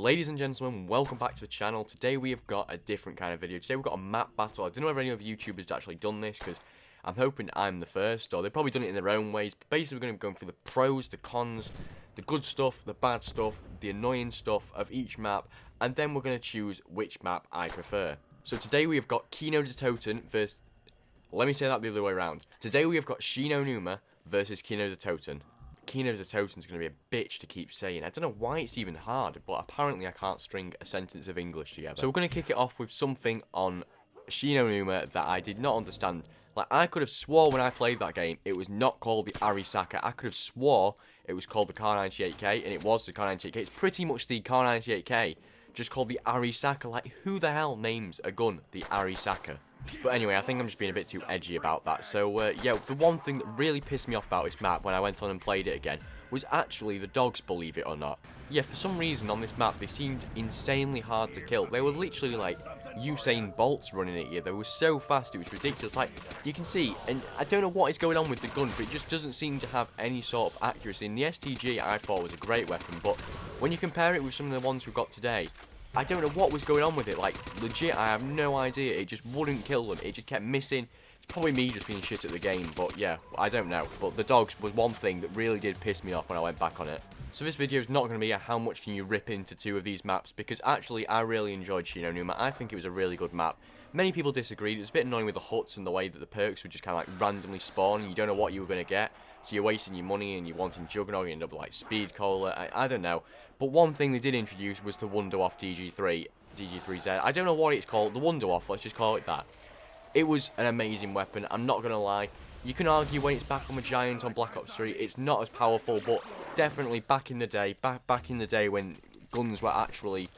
Ladies and gentlemen, welcome back to the channel. Today we have got a different kind of video. Today we've got a map battle. I don't know if any of YouTubers actually done this, because I'm hoping I'm the first, or they've probably done it in their own ways. But basically we're going to be going through the pros, the cons, the good stuff, the bad stuff, the annoying stuff of each map, and then we're going to choose which map I prefer. So today we have got Kino Der Toten versus... Let me say that the other way around. Today we have got Shi No Numa versus Kino Der Toten. Kino Der Toten is going to be a bitch to keep saying. I don't know why it's even hard, but apparently I can't string a sentence of English together. So we're going to kick it off with something on Shi No Numa that I did not understand. Like, I could have swore when I played that game, it was not called the Arisaka. I could have swore it was called the Kar 98K, and it was the Kar 98K. It's pretty much the Kar 98K, just called the Arisaka. Like, who the hell names a gun the Arisaka? But anyway, I think I'm just being a bit too edgy about that. So, yeah, the one thing that really pissed me off about this map when I went on and played it again was actually the dogs, believe it or not. Yeah, for some reason on this map, they seemed insanely hard to kill. They were literally like Usain Bolts running at you. They were so fast, it was ridiculous. Like, you can see, and I don't know what is going on with the gun, but it just doesn't seem to have any sort of accuracy. And the STG, I thought, was a great weapon, but when you compare it with some of the ones we've got today, I don't know what was going on with it. Like, legit, I have no idea. It just wouldn't kill them. It just kept missing. It's probably me just being shit at the game, but yeah, I don't know. But the dogs was one thing that really did piss me off when I went back on it. So this video is not going to be a how much can you rip into two of these maps, because actually I really enjoyed Shi No Numa. I think it was a really good map. Many people disagreed. It was a bit annoying with the huts and the way that the perks would just kind of like randomly spawn, and you don't know what you were going to get. So you're wasting your money and you're wanting Juggernaut, you end up like Speed Cola. I don't know. But one thing they did introduce was the Wonder Off DG3Z. I don't know what it's called. The Wonder Off, let's just call it that. It was an amazing weapon. I'm not going to lie. You can argue when it's back on the Giant on Black Ops 3, it's not as powerful, but definitely back in the day, back in the day when guns were actually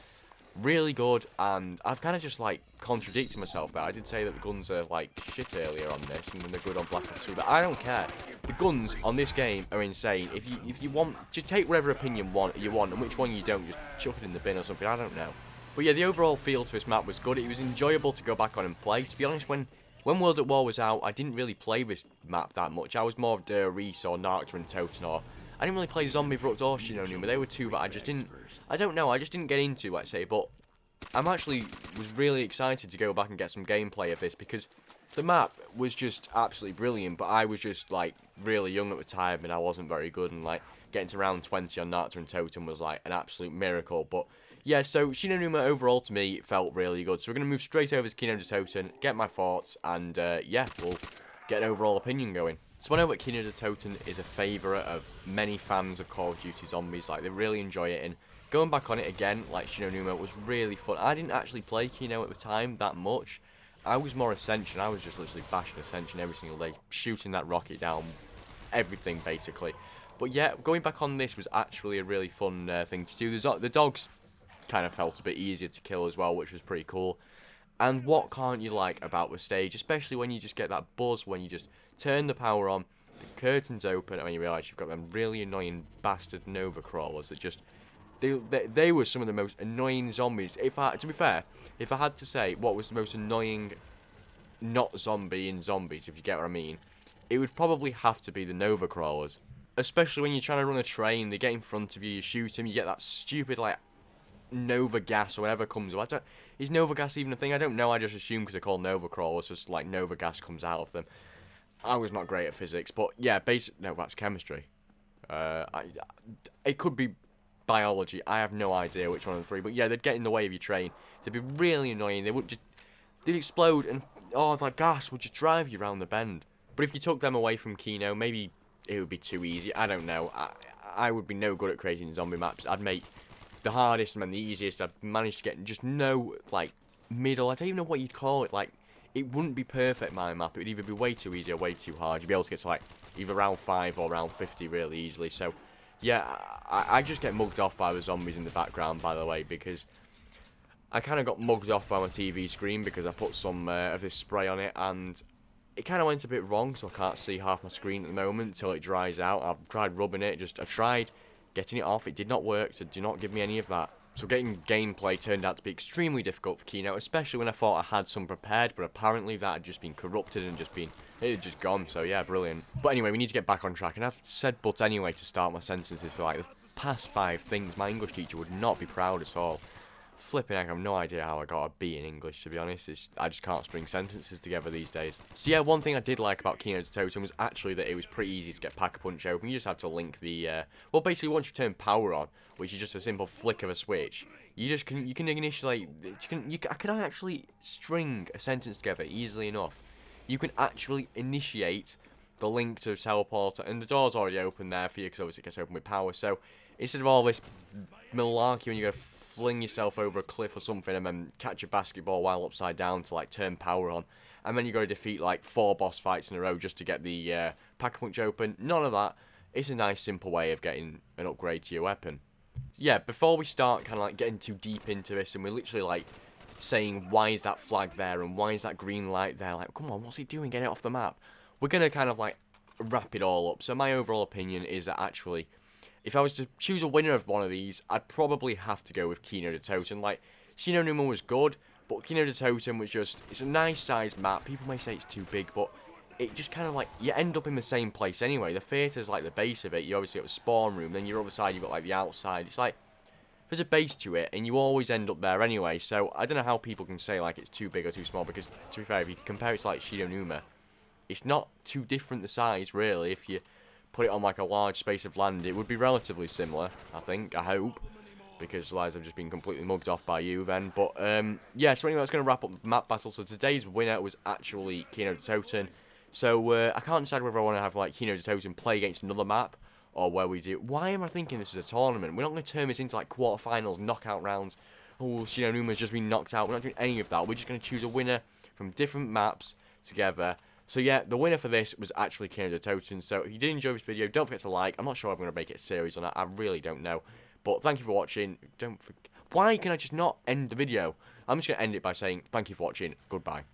really good. And I've kind of just like contradicted myself there. I did say that the guns are like shit earlier on this, and then they're good on Black Ops 2, but I don't care. The guns on this game are insane. If you want, just take whatever opinion you want, and which one you don't, just chuck it in the bin or something. I don't know. But yeah, the overall feel to this map was good. It was enjoyable to go back on and play. To be honest, when World at War was out, I didn't really play this map that much. I was more of Der Reese or Narkta and Toten, or I didn't really play Zombie Vrux or Shi No Numa. They were two that I just didn't, I don't know, I just didn't get into, let's say. But I'm actually was really excited to go back and get some gameplay of this, because the map was just absolutely brilliant. But I was just like really young at the time, and I wasn't very good, and like getting to round 20 on Narkta and Toten was like an absolute miracle. But yeah, so Shi No Numa overall to me felt really good. So we're going to move straight over to Kino Der Toten, get my thoughts, and yeah, we'll get an overall opinion going. So I know that Kino Der Toten is a favourite of many fans of Call of Duty Zombies. Like, they really enjoy it, and going back on it again, like Shi No Numa, was really fun. I didn't actually play Kino at the time that much. I was more Ascension. I was just literally bashing Ascension every single day, shooting that rocket down, everything basically. But yeah, going back on this was actually a really fun thing to do. The dogs kind of felt a bit easier to kill as well, which was pretty cool. And what can't you like about the stage, especially when you just get that buzz when you just turn the power on, the curtains open, and when you realise you've got them really annoying bastard Nova crawlers that just they were some of the most annoying zombies. To be fair, if I had to say what was the most annoying not zombie in zombies, if you get what I mean, it would probably have to be the Nova crawlers. Especially when you're trying to run a train, they get in front of you, you shoot them, you get that stupid like Nova gas or whatever comes up. Is Nova gas even a thing? I don't know. I just assume because they're called Nova crawlers, just like Nova gas comes out of them. I was not great at physics, but yeah, no, that's chemistry. It could be biology. I have no idea which one of the three, but yeah, they'd get in the way of your train. They'd be really annoying. They'd explode, and oh, that gas would just drive you around the bend. But if you took them away from Kino, maybe it would be too easy. I don't know. I would be no good at creating zombie maps. I'd make the hardest and then the easiest. I'd manage to get just no like middle. I don't even know what you'd call it. Like, it wouldn't be perfect, my map. It would either be way too easy or way too hard. You'd be able to get to like either round 5 or round 50 really easily. So yeah, I just get mugged off by the zombies in the background, by the way, because I kind of got mugged off by my TV screen because I put some of this spray on it, and it kind of went a bit wrong, so I can't see half my screen at the moment until it dries out. I've tried rubbing it, I tried getting it off, it did not work, so do not give me any of that. So getting gameplay turned out to be extremely difficult for Kino, especially when I thought I had some prepared, but apparently that had just been corrupted and it had just gone, so yeah, brilliant. But anyway, we need to get back on track, and I've said but anyway to start my sentences for like the past 5 things, my English teacher would not be proud at all. Flipping heck, I have no idea how I got a B in English, to be honest. I just can't string sentences together these days. So yeah, one thing I did like about Kino Der Toten was actually that it was pretty easy to get Pack-a-Punch open. You just have to link the, well, basically once you turn power on, which is just a simple flick of a switch, you can initiate, I can actually string a sentence together easily enough. You can actually initiate the link to teleport, and the door's already open there for you, because obviously it gets open with power. So instead of all this malarkey when you go fling yourself over a cliff or something and then catch a basketball while upside down to like turn power on, and then you got to defeat like 4 boss fights in a row just to get the Pack-a-Punch open. None of that. It's a nice simple way of getting an upgrade to your weapon. Yeah, before we start kind of like getting too deep into this, and we're literally like saying why is that flag there and why is that green light there, like come on, what's he doing, get it off the map, we're gonna kind of like wrap it all up. So my overall opinion is that actually, if I was to choose a winner of one of these, I'd probably have to go with Kino Der Toten. Like, Shi No Numa was good, but Kino Der Toten was just, it's a nice sized map. People may say it's too big, but it just kind of like, you end up in the same place anyway. The theatre's like the base of it. You obviously got the spawn room, then your other side you've got like the outside. It's like, there's a base to it, and you always end up there anyway. So I don't know how people can say like it's too big or too small, because to be fair, if you compare it to like Shi No Numa, it's not too different the size really. If you put it on like a large space of land, it would be relatively similar, I think, I hope, because otherwise I've just been completely mugged off by you then. But yeah, so anyway, that's going to wrap up the map battle. So today's winner was actually Kino Der Toten. So I can't decide whether I want to have like Kino Der Toten play against another map, or where we do. Why am I thinking this is a tournament? We're not going to turn this into like quarterfinals, knockout rounds. Oh, Shi No Numa's just been knocked out. We're not doing any of that. We're just going to choose a winner from different maps together. So yeah, the winner for this was actually Kino Der Toten. So if you did enjoy this video, don't forget to like. I'm not sure if I'm going to make it a series or not. I really don't know. But thank you for watching. Don't forget. Why can I just not end the video? I'm just going to end it by saying thank you for watching. Goodbye.